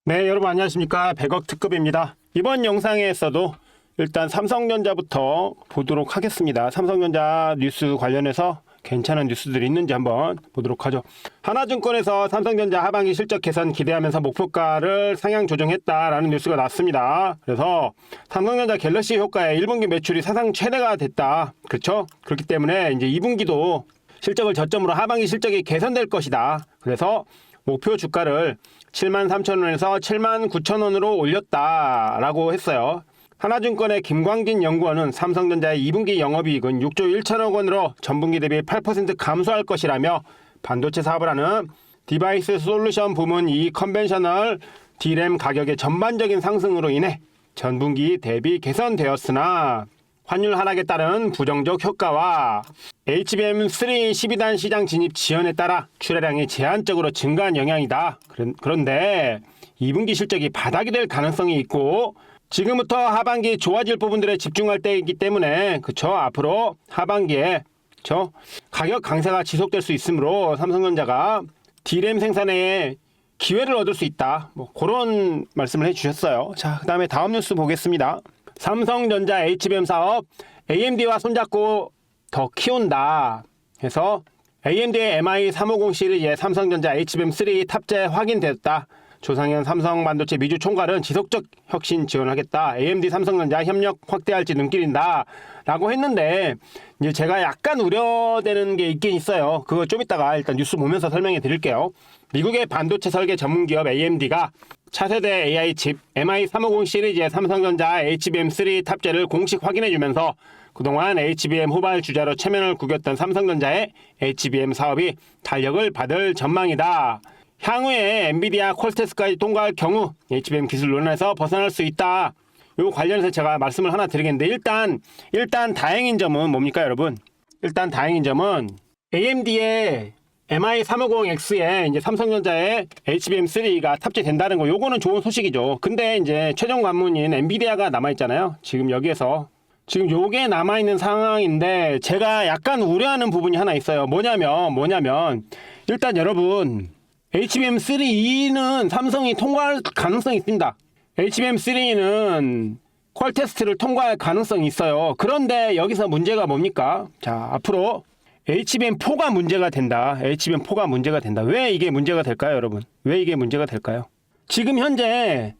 네, 여러분 안녕하십니까. 100억 특급입니다. 이번 영상에서도 일단 삼성전자부터 보도록 하겠습니다. 삼성전자 뉴스 관련해서 괜찮은 뉴스들이 있는지 한번 보도록 하죠. 하나증권에서 삼성전자 하반기 실적 개선 기대하면서 목표가를 상향 조정했다라는 뉴스가 났습니다. 그래서 삼성전자 갤럭시 효과에 1분기 매출이 사상 최대가 됐다. 그렇죠? 그렇기 때문에 이제 2분기도 실적을 저점으로 하반기 실적이 개선될 것이다. 그래서 목표 주가를 73,000원에서 79,000원으로 올렸다라고 했어요. 하나증권의 김광진 연구원은 삼성전자의 2분기 영업이익은 6조 1천억 원으로 전분기 대비 8% 감소할 것이라며 반도체 사업을 하는 디바이스 솔루션 부문 이 컨벤셔널 D램 가격의 전반적인 상승으로 인해 전분기 대비 개선되었으나 환율 하락에 따른 부정적 효과와 HBM3 12단 시장 진입 지연에 따라 출하량이 제한적으로 증가한 영향이다. 그런데 2분기 실적이 바닥이 될 가능성이 있고 지금부터 하반기 좋아질 부분들에 집중할 때이기 때문에 그쵸 앞으로 하반기에 그쵸 가격 강세가 지속될 수 있으므로 삼성전자가 D램 생산에 기회를 얻을 수 있다. 뭐 그런 말씀을 해주셨어요. 자, 그다음에 다음 뉴스 보겠습니다. 삼성전자 HBM 사업 AMD와 손잡고 더 키운다 해서 AMD의 MI350 시리즈의 삼성전자 HBM3 탑재 확인됐다. 조상현 삼성반도체 미주 총괄은 지속적 혁신 지원하겠다. AMD 삼성전자 협력 확대할지 눈길인다. 라고 했는데 이제 제가 약간 우려되는 게 있긴 있어요. 그거 좀 이따가 일단 뉴스 보면서 설명해 드릴게요. 미국의 반도체 설계 전문기업 AMD가 차세대 AI 칩 MI350 시리즈의 삼성전자 HBM3 탑재를 공식 확인해주면서 그동안 HBM 후발 주자로 체면을 구겼던 삼성전자의 HBM 사업이 탄력을 받을 전망이다. 향후에 엔비디아 콜테스까지 통과할 경우 HBM 기술 논란에서 벗어날 수 있다. 요 관련해서 제가 말씀을 하나 드리겠는데 일단 다행인 점은 뭡니까 여러분? 일단 다행인 점은 AMD의 MI350X에 이제 삼성전자의 HBM3가 탑재된다는 거 요거는 좋은 소식이죠. 근데 이제 최종 관문인 엔비디아가 남아있잖아요. 지금 여기에서 지금 요게 남아있는 상황인데 제가 약간 우려하는 부분이 하나 있어요. 뭐냐면 일단 여러분 HBM3는 삼성이 통과할 가능성이 있습니다. HBM3는 퀄 테스트를 통과할 가능성이 있어요. 그런데 여기서 문제가 뭡니까? 자, 앞으로 HBM4가 문제가 된다. HBM4가 문제가 된다. 왜 이게 문제가 될까요, 여러분? 왜 이게 문제가 될까요? 지금 현재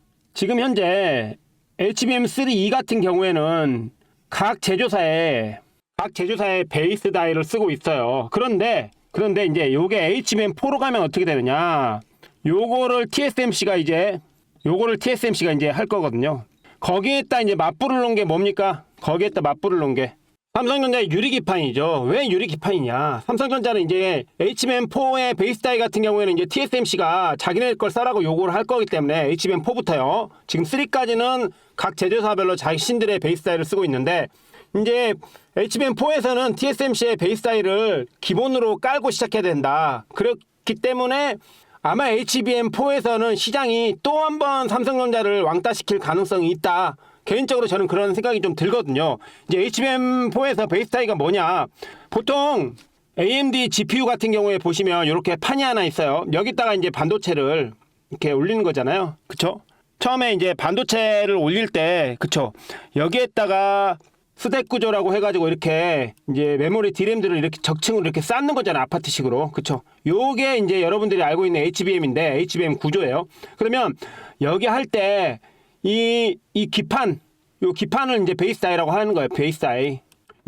HBM3E 같은 경우에는 각 제조사에 베이스 다이를 쓰고 있어요. 그런데 이제 요게 HBM4로 가면 어떻게 되느냐? 요거를 TSMC가 이제 할 거거든요. 거기에다 이제 맞불을 놓은 게 뭡니까? 거기에다 맞불을 놓은 게 삼성전자의 유리기판이죠. 왜 유리기판이냐? 삼성전자는 이제 HBM4의 베이스 다이 같은 경우에는 이제 TSMC가 자기네 걸 싸라고 요구를 할 거기 때문에 HBM4부터요. 지금 3까지는 각 제조사별로 자신들의 베이스 다이를 쓰고 있는데 이제 HBM4에서는 TSMC의 베이스 다이를 기본으로 깔고 시작해야 된다. 그렇기 때문에 아마 HBM4에서는 시장이 또 한 번 삼성전자를 왕따시킬 가능성이 있다. 개인적으로 저는 그런 생각이 좀 들거든요. 이제 HBM4에서 베이스 다이가 뭐냐? 보통 AMD GPU 같은 경우에 보시면 이렇게 판이 하나 있어요. 여기다가 이제 반도체를 이렇게 올리는 거잖아요. 그쵸? 처음에 이제 반도체를 올릴 때, 그쵸? 여기에다가 스택 구조라고 해가지고 이렇게 이제 메모리 D램들을 이렇게 적층으로 이렇게 쌓는 거잖아요. 아파트식으로. 그쵸? 요게 이제 여러분들이 알고 있는 HBM인데, HBM 구조예요. 그러면 여기 할 때 이 기판을 이제 베이스 다이라고 하는 거예요. 베이스 다이.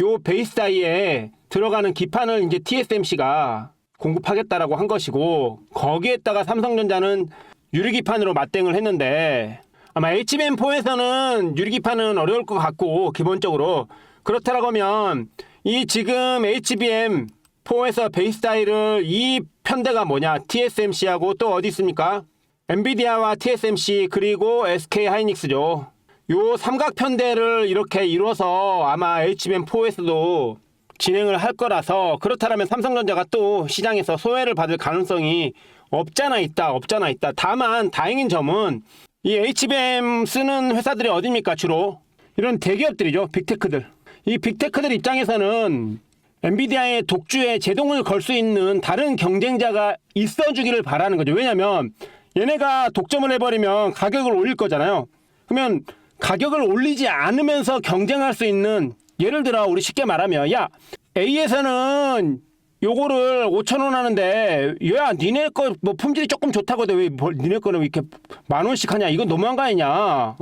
요 베이스 다이에 들어가는 기판을 이제 TSMC가 공급하겠다라고 한 것이고, 거기에다가 삼성전자는 유리기판으로 맞대응을 했는데, 아마 HBM4에서는 유리기판은 어려울 것 같고, 기본적으로. 그렇다라고 하면, 이 지금 HBM4에서 베이스 다이를 이 편대가 뭐냐? TSMC하고 또 어디 있습니까? 엔비디아와 TSMC 그리고 SK 하이닉스죠. 요 삼각편대를 이렇게 이뤄서 아마 HBM4에서도 진행을 할 거라서 그렇다면 삼성전자가 또 시장에서 소외를 받을 가능성이 없잖아 있다. 다만 다행인 점은 이 HBM 쓰는 회사들이 어디입니까? 주로 이런 대기업들이죠. 빅테크들. 이 빅테크들 입장에서는 엔비디아의 독주에 제동을 걸 수 있는 다른 경쟁자가 있어주기를 바라는 거죠. 왜냐면 얘네가 독점을 해버리면 가격을 올릴 거잖아요. 그러면 가격을 올리지 않으면서 경쟁할 수 있는, 예를 들어 우리 쉽게 말하면 야 A에서는 요거를 5,000원 하는데 야 니네 거 뭐 품질이 조금 좋다고 왜 니네 거는 왜 이렇게 10,000원씩 하냐, 이건 너무한 거 아니냐,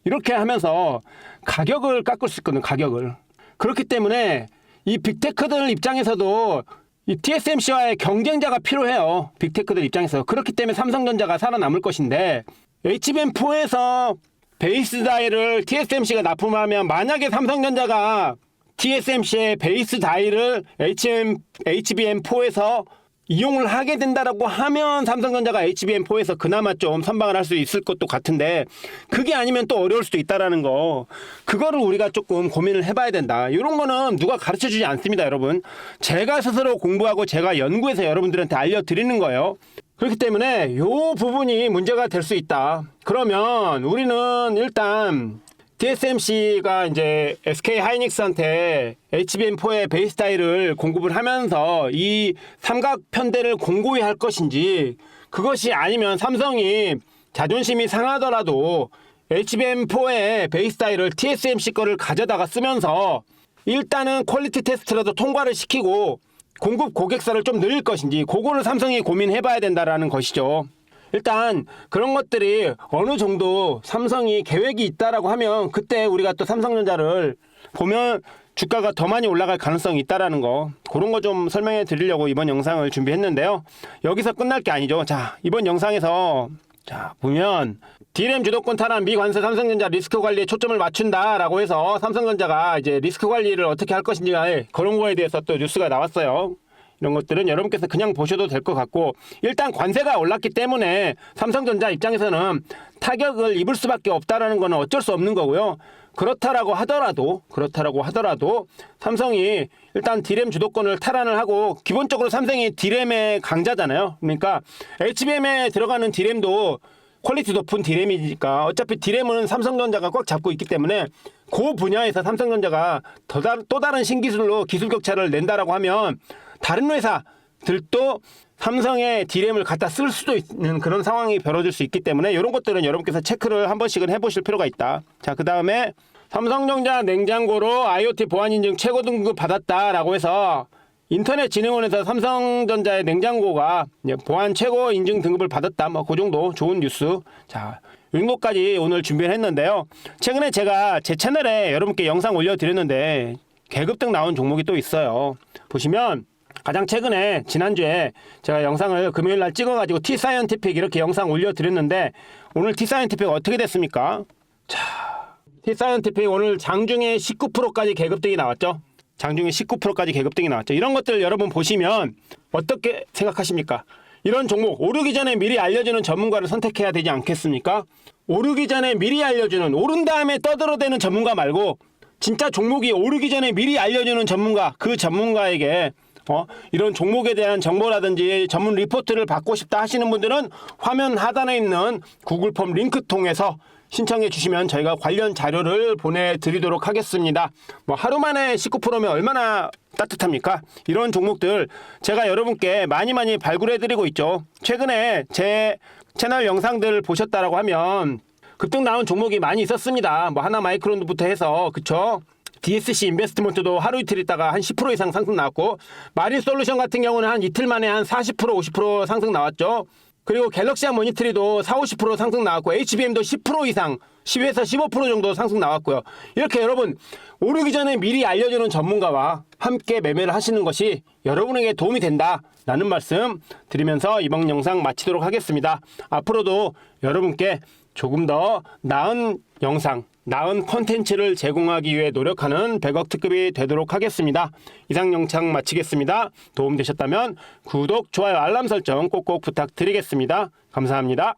이렇게 하면서 가격을 깎을 수 있거든, 가격을. 그렇기 때문에 이 빅테크들 입장에서도 이 TSMC와의 경쟁자가 필요해요, 빅테크들 입장에서. 그렇기 때문에 삼성전자가 살아남을 것인데, HBM4에서 베이스 다이를 TSMC가 납품하면, 만약에 삼성전자가 TSMC의 베이스 다이를 HBM4에서 이용을 하게 된다라고 하면 삼성전자가 HBM4에서 그나마 좀 선방을 할 수 있을 것도 같은데, 그게 아니면 또 어려울 수도 있다라는 거, 그거를 우리가 조금 고민을 해봐야 된다. 이런 거는 누가 가르쳐주지 않습니다, 여러분. 제가 스스로 공부하고 제가 연구해서 여러분들한테 알려드리는 거예요. 그렇기 때문에 이 부분이 문제가 될 수 있다. 그러면 우리는 일단 TSMC가 이제 SK 하이닉스한테 HBM4의 베이스 타일을 공급을 하면서 이 삼각 편대를 공고히 할 것인지, 그것이 아니면 삼성이 자존심이 상하더라도 HBM4의 베이스 타일을 TSMC 거를 가져다가 쓰면서 일단은 퀄리티 테스트라도 통과를 시키고 공급 고객사를 좀 늘릴 것인지, 그거를 삼성이 고민해봐야 된다라는 것이죠. 일단 그런 것들이 어느 정도 삼성이 계획이 있다라고 하면 그때 우리가 또 삼성전자를 보면 주가가 더 많이 올라갈 가능성이 있다라는 거, 그런 거 좀 설명해 드리려고 이번 영상을 준비했는데요. 여기서 끝날 게 아니죠. 자, 이번 영상에서 자 보면 D램 주도권 탈환 미관세 삼성전자 리스크 관리에 초점을 맞춘다라고 해서 삼성전자가 이제 리스크 관리를 어떻게 할 것인지, 그런 거에 대해서 또 뉴스가 나왔어요. 이런 것들은 여러분께서 그냥 보셔도 될 것 같고, 일단 관세가 올랐기 때문에 삼성전자 입장에서는 타격을 입을 수밖에 없다라는 거는 어쩔 수 없는 거고요. 그렇다라고 하더라도 삼성이 일단 D램 주도권을 탈환을 하고, 기본적으로 삼성이 D램의 강자잖아요. 그러니까 HBM에 들어가는 D램도 퀄리티 높은 D램이니까 어차피 D램은 삼성전자가 꽉 잡고 있기 때문에 그 분야에서 삼성전자가 또 다른 신기술로 기술 격차를 낸다라고 하면 다른 회사들도 삼성의 D램을 갖다 쓸 수도 있는 그런 상황이 벌어질 수 있기 때문에 이런 것들은 여러분께서 체크를 한 번씩은 해보실 필요가 있다. 자, 그 다음에 삼성전자 냉장고로 IoT 보안 인증 최고 등급 받았다라고 해서 인터넷진흥원에서 삼성전자의 냉장고가 보안 최고 인증 등급을 받았다. 뭐 그 정도 좋은 뉴스. 자, 이 정도까지 오늘 준비를 했는데요. 최근에 제가 제 채널에 여러분께 영상 올려드렸는데 계급등 나온 종목이 또 있어요. 보시면 가장 최근에 지난주에 제가 영상을 금요일날 찍어가지고 T사이언티픽 이렇게 영상 올려드렸는데, 오늘 T사이언티픽 어떻게 됐습니까? 자, T사이언티픽 오늘 장중에 19%까지 계급등이 나왔죠. 장중에 19%까지 계급등이 나왔죠. 이런 것들 여러분 보시면 어떻게 생각하십니까? 이런 종목 오르기 전에 미리 알려주는 전문가를 선택해야 되지 않겠습니까? 오르기 전에 미리 알려주는, 오른 다음에 떠들어대는 전문가 말고 진짜 종목이 오르기 전에 미리 알려주는 전문가, 그 전문가에게 이런 종목에 대한 정보라든지 전문 리포트를 받고 싶다 하시는 분들은 화면 하단에 있는 구글 폼 링크 통해서 신청해 주시면 저희가 관련 자료를 보내드리도록 하겠습니다. 뭐 하루 만에 19%면 얼마나 따뜻합니까? 이런 종목들 제가 여러분께 많이 발굴해드리고 있죠. 최근에 제 채널 영상들 보셨다라고 하면 급등 나온 종목이 많이 있었습니다. 뭐 하나마이크론부터 해서, 그쵸? DSC 인베스트먼트도 하루 이틀 있다가 한 10% 이상 상승 나왔고, 마린솔루션 같은 경우는 한 이틀 만에 한 40%, 50% 상승 나왔죠. 그리고 갤럭시아 모니터리도 40~50% 상승 나왔고, HBM도 10% 이상, 10에서 15% 정도 상승 나왔고요. 이렇게 여러분 오르기 전에 미리 알려주는 전문가와 함께 매매를 하시는 것이 여러분에게 도움이 된다라는 말씀 드리면서 이번 영상 마치도록 하겠습니다. 앞으로도 여러분께 조금 더 나은 영상, 나은 콘텐츠를 제공하기 위해 노력하는 100억 특급이 되도록 하겠습니다. 이상 영상 마치겠습니다. 도움되셨다면 구독, 좋아요, 알람 설정 꼭꼭 부탁드리겠습니다. 감사합니다.